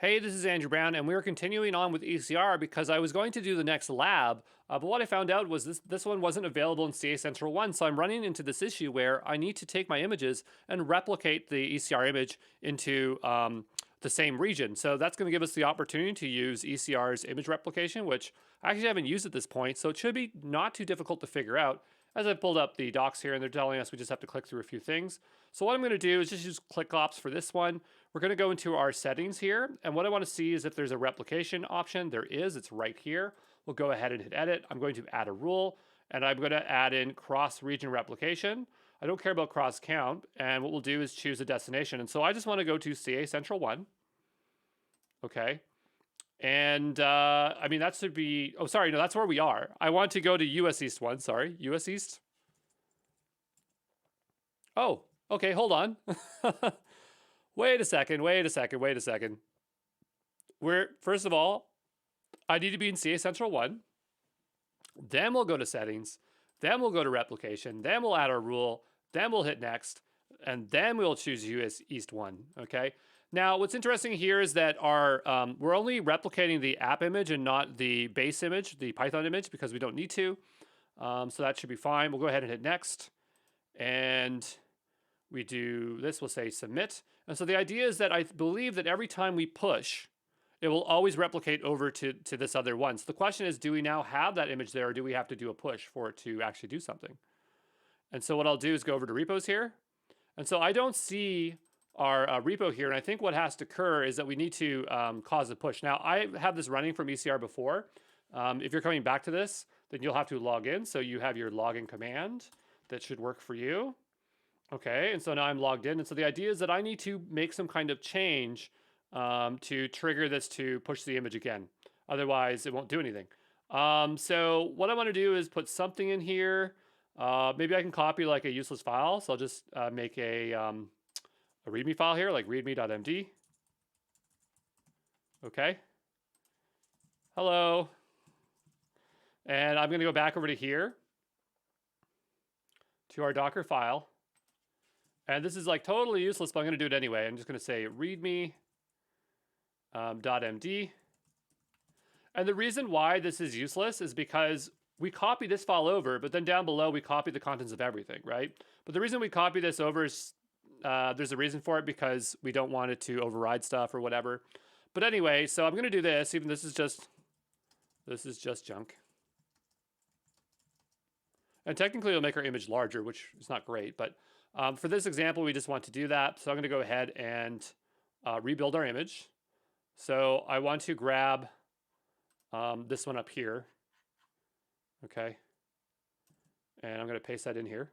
Hey, this is Andrew Brown, and we're continuing on with ECR because I was going to do the next lab, but what I found out was this one wasn't available in CA Central 1, so I'm running into this issue where I need to take my images and replicate the ECR image into the same region. So that's going to give us the opportunity to use ECR's image replication, which I actually haven't used at this point, so it should be not too difficult to figure out. As I pulled up the docs here, and they're telling us we just have to click through a few things. So what I'm going to do is just use ClickOps for this one. We're going to go into our settings here, and what I want to see is if there's a replication option. There is, it's right here. We'll go ahead and hit edit. I'm going to add a rule, and I'm going to add in cross-region replication. I don't care about cross count, and what we'll do is choose a destination. And so I just want to go to CA Central 1. Okay. And I mean, that should be, oh, sorry, no, that's where we are. I want to go to US East 1, sorry, US East. Oh, okay, hold on. Wait a second. First of all, I need to be in CA Central 1. Then we'll go to settings. Then we'll go to replication. Then we'll add our rule. Then we'll hit next. And then we'll choose US East 1, okay? Now, what's interesting here is that we're only replicating the app image and not the base image, the Python image, because we don't need to. So that should be fine. We'll go ahead and hit next. And we do this, we'll say submit. And so the idea is that I believe that every time we push, it will always replicate over to this other one. So the question is, do we now have that image there, or do we have to do a push for it to actually do something? And so what I'll do is go over to repos here. And so I don't see our repo here, and I think what has to occur is that we need to cause a push. Now, I have this running from ECR before. If you're coming back to this, then you'll have to log in. So you have your login command that should work for you. Okay, and so now I'm logged in. And so the idea is that I need to make some kind of change to trigger this to push the image again. Otherwise, it won't do anything. So what I want to do is put something in here. Maybe I can copy like a useless file. So I'll just make a README file here, like readme.md. Okay. Hello. And I'm going to go back over to here, to our Docker file. And this is like totally useless, but I'm going to do it anyway. I'm just going to say readme.md. And the reason why this is useless is because we copy this file over, but then down below we copy the contents of everything, right? But the reason we copy this over is there's a reason for it, because we don't want it to override stuff or whatever. But anyway, so I'm going to do this, even this is just junk. And technically it'll make our image larger, which is not great, but for this example, we just want to do that. So I'm going to go ahead and rebuild our image. So I want to grab this one up here. Okay. And I'm going to paste that in here,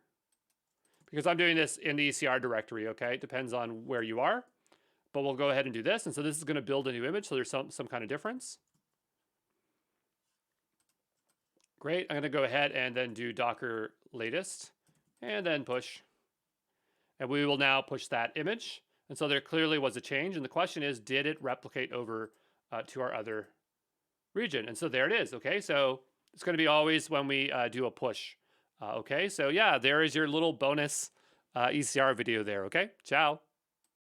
because I'm doing this in the ECR directory, okay? It depends on where you are, but we'll go ahead and do this. And so this is going to build a new image, so there's some kind of difference. Great, I'm going to go ahead and then do Docker latest, and then push. And we will now push that image. And so there clearly was a change, and the question is, did it replicate over to our other region? And so there it is, okay? So it's going to be always when we do a push. Okay, so yeah, there is your little bonus ECR video there, okay? Ciao.